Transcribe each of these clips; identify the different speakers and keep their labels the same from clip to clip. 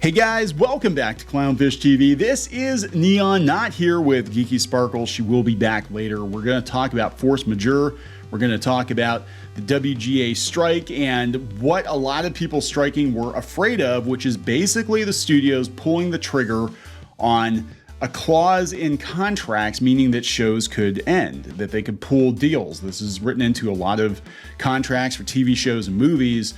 Speaker 1: Hey guys, welcome back to Clownfish TV. This is Neon, not here with Geeky Sparkle. She will be back later. We're going to talk about force majeure. We're going to talk about the WGA strike and what a lot of people striking were afraid of, which is basically the studios pulling the trigger on a clause in contracts, meaning that shows could end, that they could pull deals. This is written into a lot of contracts for TV shows and movies,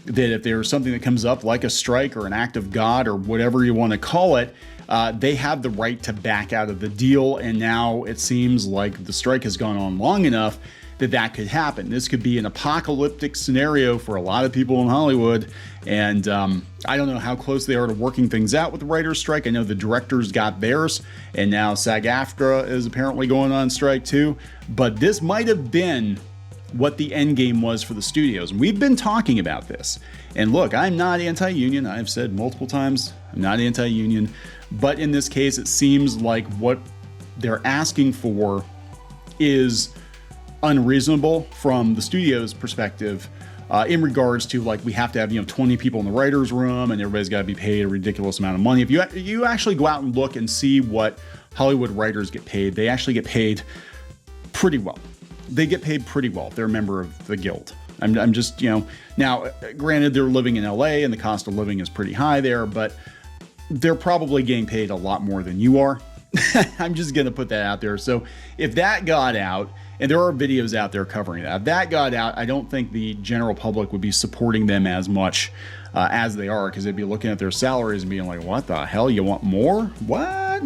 Speaker 1: that if there's something that comes up like a strike or an act of God or whatever you want to call it, they have the right to back out of the deal. And now it seems like the strike has gone on long enough that that could happen. This could be an apocalyptic scenario for a lot of people in Hollywood. And I don't know how close they are to working things out with the writer's strike. I know the directors got theirs, and now SAG-AFTRA is apparently going on strike too. But this might have been what the end game was for the studios. And we've been talking about this. And look, I'm not anti-union. I've said multiple times, I'm not anti-union. But in this case, it seems like what they're asking for is unreasonable from the studio's perspective, in regards to, like, we have to have 20 people in the writer's room and everybody's got to be paid a ridiculous amount of money. If you actually go out and look and see what Hollywood writers get paid, they actually get paid pretty well. They get paid pretty well if they're a member of the guild. I'm just, now granted they're living in LA and the cost of living is pretty high there, but they're probably getting paid a lot more than you are. I'm just going to put that out there. So if that got out, and there are videos out there covering that, if that got out, I don't think the general public would be supporting them as much as they are, because they'd be looking at their salaries and being like, what the hell, you want more? What?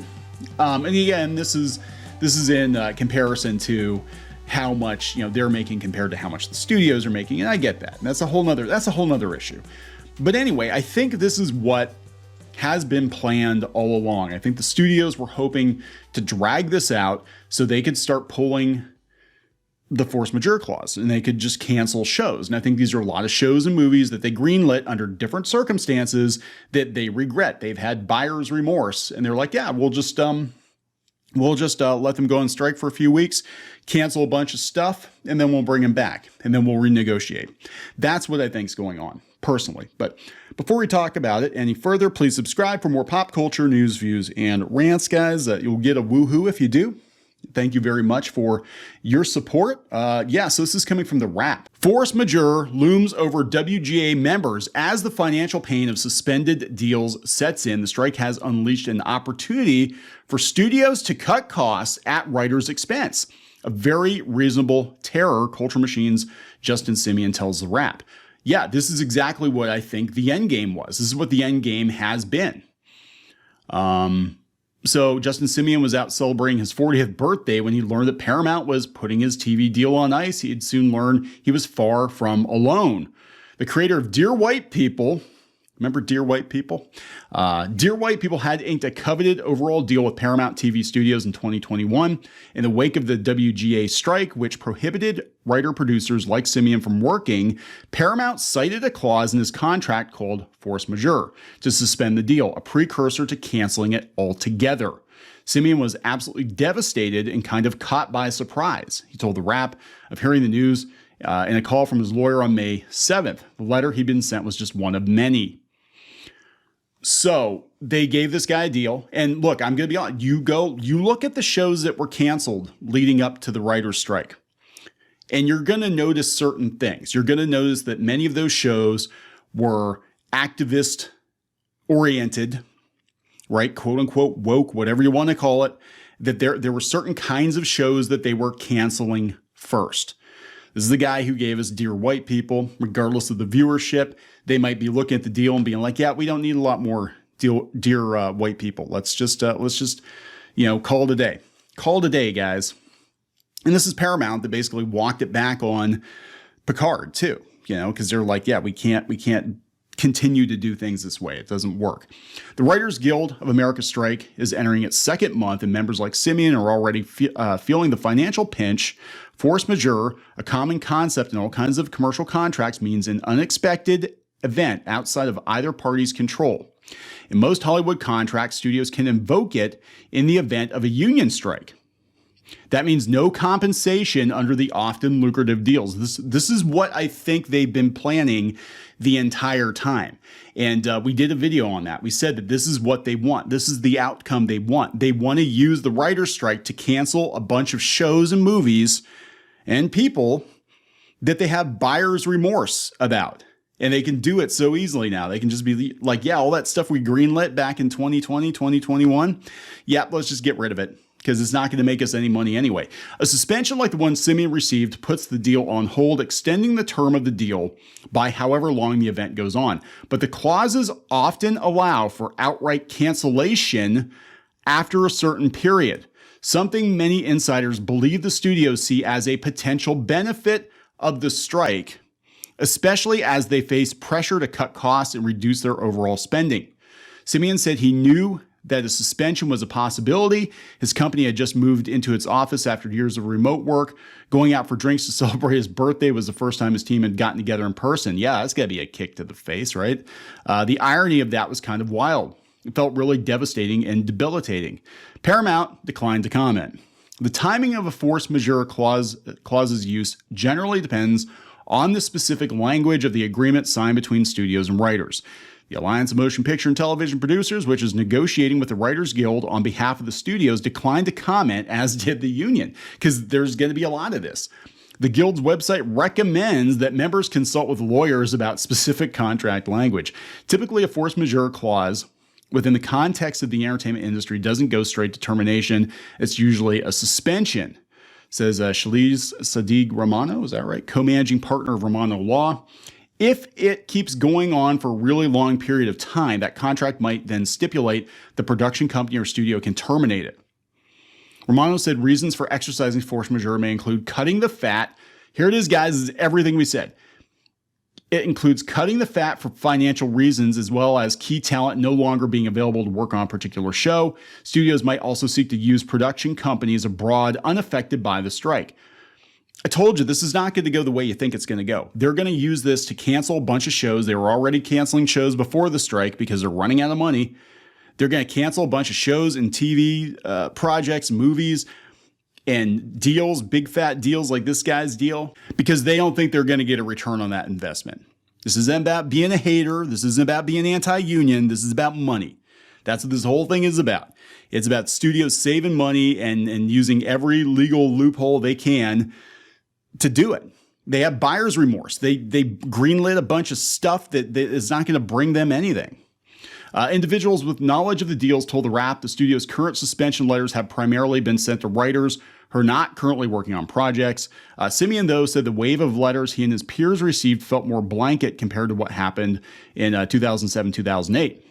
Speaker 1: And again, this is in comparison to how much they're making compared to how much the studios are making, and I get that. And that's a whole nother issue. But anyway, I think this is what has been planned all along. I think the studios were hoping to drag this out so they could start pulling the force majeure clause and they could just cancel shows. And I think these are a lot of shows and movies that they greenlit under different circumstances that they regret. They've had buyer's remorse and they're like, yeah, we'll just let them go on strike for a few weeks, cancel a bunch of stuff, and then we'll bring them back, and then we'll renegotiate. That's what I think is going on, personally. But before we talk about it any further, please subscribe for more pop culture news, views, and rants, guys. You'll get a woohoo if you do. Thank you very much for your support. So this is coming from The Wrap. Force majeure looms over WGA members as the financial pain of suspended deals sets in. The strike has unleashed an opportunity for studios to cut costs at writers' expense. A very reasonable terror, Culture Machine's Justin Simien tells The Wrap. Yeah, this is exactly what I think the end game was. This is what the end game has been. So Justin Simien was out celebrating his 40th birthday when he learned that Paramount was putting his TV deal on ice. He'd soon learn he was far from alone. The creator of Dear White People, remember Dear White People? Dear White People had inked a coveted overall deal with Paramount TV Studios in 2021. In the wake of the WGA strike, which prohibited writer-producers like Simien from working, Paramount cited a clause in his contract called force majeure to suspend the deal, a precursor to canceling it altogether. Simien was absolutely devastated and kind of caught by surprise. He told The Wrap of hearing the news in a call from his lawyer on May 7th. The letter he'd been sent was just one of many. So they gave this guy a deal. And look, I'm going to be honest. You look at the shows that were canceled leading up to the writer's strike, and you're going to notice certain things. You're going to notice that many of those shows were activist oriented, right? Quote unquote woke, whatever you want to call it, that there were certain kinds of shows that they were canceling first. This is the guy who gave us Dear White People. Regardless of the viewership, they might be looking at the deal and being like, yeah, we don't need a lot more Dear White People. Let's just call it a day. Call it a day, guys. And this is Paramount that basically walked it back on Picard too, because they're like, yeah, we can't continue to do things this way. It doesn't work. The Writers Guild of America strike is entering its second month, and members like Simien are already feeling the financial pinch. Force majeure, a common concept in all kinds of commercial contracts, means an unexpected event outside of either party's control. In most Hollywood contracts, studios can invoke it in the event of a union strike. That means no compensation under the often lucrative deals. This is what I think they've been planning the entire time. And we did a video on that. We said that this is what they want. This is the outcome they want. They want to use the writer's strike to cancel a bunch of shows and movies and people that they have buyer's remorse about. And they can do it so easily now. They can just be like, yeah, all that stuff we greenlit back in 2020, 2021. Yeah, let's just get rid of it because it's not going to make us any money anyway. A suspension like the one Simeon received puts the deal on hold, extending the term of the deal by however long the event goes on. But the clauses often allow for outright cancellation after a certain period, something many insiders believe the studios see as a potential benefit of the strike, especially as they face pressure to cut costs and reduce their overall spending. Simeon said he knew that a suspension was a possibility. His company had just moved into its office after years of remote work. Going out for drinks to celebrate his birthday was the first time his team had gotten together in person. Yeah, that's got to be a kick to the face, right? The irony of that was kind of wild. It felt really devastating and debilitating. Paramount declined to comment. The timing of a force majeure clause's use generally depends on the specific language of the agreement signed between studios and writers. The Alliance of Motion Picture and Television Producers, which is negotiating with the Writers Guild on behalf of the studios, declined to comment, as did the union, because there's going to be a lot of this. The Guild's website recommends that members consult with lawyers about specific contract language. Typically, a force majeure clause within the context of the entertainment industry doesn't go straight to termination. It's usually a suspension, says Shaliz Sadiq Romano, is that right? Co-managing partner of Romano Law. If it keeps going on for a really long period of time, that contract might then stipulate the production company or studio can terminate it. Romano said reasons for exercising force majeure may include cutting the fat. Here it is, guys, this is everything we said. It includes cutting the fat for financial reasons, as well as key talent no longer being available to work on a particular show. Studios might also seek to use production companies abroad unaffected by the strike. I told you this is not going to go the way you think it's going to go. They're going to use this to cancel a bunch of shows. They were already canceling shows before the strike because they're running out of money. They're going to cancel a bunch of shows and TV projects, movies, and deals, big fat deals like this guy's deal, because they don't think they're going to get a return on that investment. This isn't about being a hater. This isn't about being anti-union. This is about money. That's what this whole thing is about. It's about studios saving money and using every legal loophole they can to do it. They have buyer's remorse. They greenlit a bunch of stuff that is not going to bring them anything. Individuals with knowledge of the deals told the Wrap the studio's current suspension letters have primarily been sent to writers who are not currently working on projects. Simeon, though, said the wave of letters he and his peers received felt more blanket compared to what happened in 2007-2008.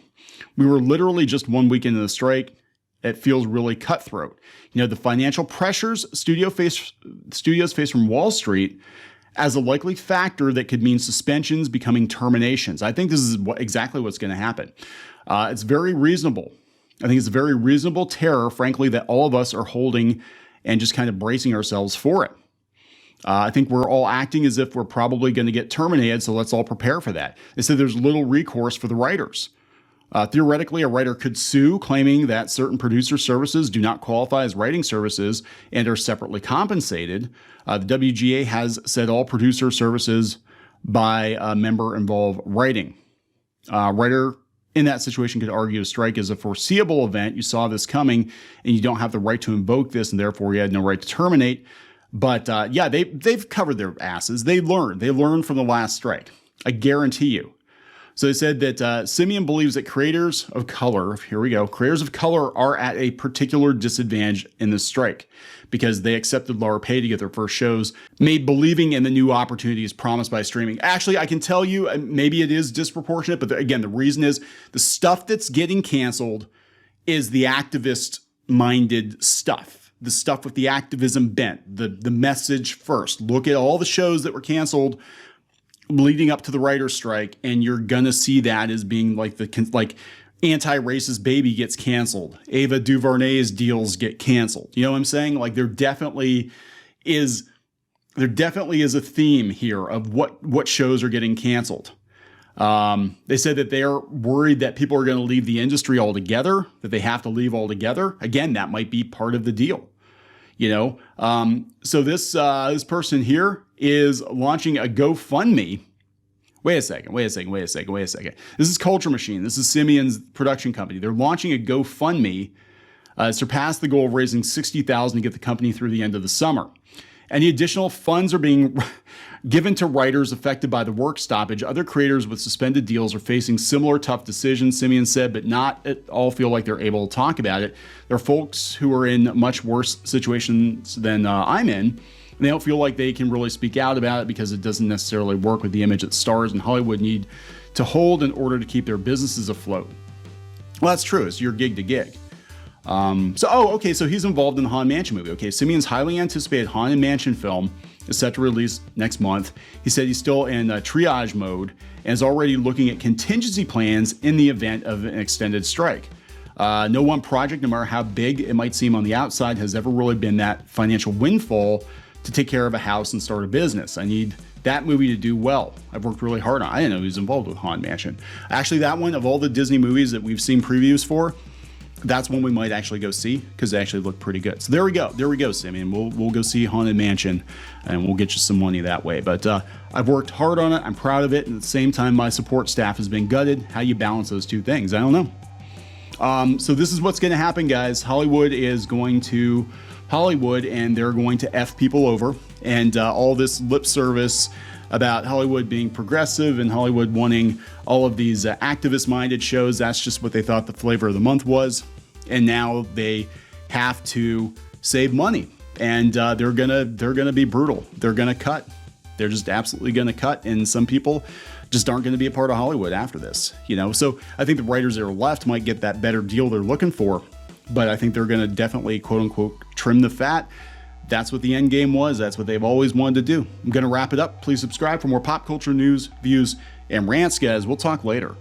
Speaker 1: We were literally just 1 week into the strike. It feels really cutthroat. You know, the financial pressures studios face from Wall Street as a likely factor that could mean suspensions becoming terminations. I think this is exactly what's going to happen. It's very reasonable. I think it's a very reasonable terror, frankly, that all of us are holding and just kind of bracing ourselves for it. I think we're all acting as if we're probably going to get terminated, so let's all prepare for that. They said there's little recourse for the writers. Theoretically, a writer could sue, claiming that certain producer services do not qualify as writing services and are separately compensated. The WGA has said all producer services by a member involve writing. Writer in that situation could argue a strike is a foreseeable event. You saw this coming, and you don't have the right to invoke this, and therefore you had no right to terminate. But yeah, they've covered their asses. They learned from the last strike. I guarantee you. So they said that Simeon believes that creators of color, here we go, creators of color are at a particular disadvantage in this strike because they accepted lower pay to get their first shows made, believing in the new opportunities promised by streaming. Actually, I can tell you, maybe it is disproportionate, but again, the reason is the stuff that's getting canceled is the activist-minded stuff, the stuff with the activism bent, the message first. Look at all the shows that were canceled leading up to the writer's strike, and you're gonna see that as being like anti-racist baby gets canceled. Ava DuVernay's deals get canceled. You know what I'm saying? Like there definitely is a theme here of what shows are getting canceled. They said that they're worried that people are going to leave the industry altogether, that they have to leave altogether. Again, that might be part of the deal. You know, so this person here is launching a GoFundMe. Wait a second. This is Culture Machine. This is Simeon's production company. They're launching a GoFundMe, surpassed the goal of raising $60,000 to get the company through the end of the summer. Any additional funds are being given to writers affected by the work stoppage. Other creators with suspended deals are facing similar tough decisions, Simeon said, but not at all feel like they're able to talk about it. There are folks who are in much worse situations than I'm in, and they don't feel like they can really speak out about it because it doesn't necessarily work with the image that stars in Hollywood need to hold in order to keep their businesses afloat. Well, that's true. It's your gig to gig. So he's involved in the Haunted Mansion movie. Okay, Simeon's highly anticipated Haunted Mansion film is set to release next month. He said he's still in triage mode and is already looking at contingency plans in the event of an extended strike. No one project, no matter how big it might seem on the outside, has ever really been that financial windfall to take care of a house and start a business. I need that movie to do well. I've worked really hard on it. I didn't know he was involved with Haunted Mansion. Actually, that one, of all the Disney movies that we've seen previews for, that's one we might actually go see because they actually look pretty good. So there we go, Simeon. We'll go see Haunted Mansion and we'll get you some money that way. But I've worked hard on it. I'm proud of it. And at the same time, my support staff has been gutted. How you balance those two things? I don't know. So this is what's going to happen, guys. Hollywood is going to Hollywood and they're going to F people over. And all this lip service about Hollywood being progressive and Hollywood wanting all of these activist-minded shows. That's just what they thought the flavor of the month was. And now they have to save money, and they're gonna be brutal. They're gonna cut. They're just absolutely gonna cut. And some people just aren't going to be a part of Hollywood after this. You know, so I think the writers that are left might get that better deal they're looking for, but I think they're going to definitely, quote unquote, trim the fat. That's what the end game was. That's what they've always wanted to do. I'm going to wrap it up. Please subscribe for more pop culture news, views, and rants, guys. We'll talk later.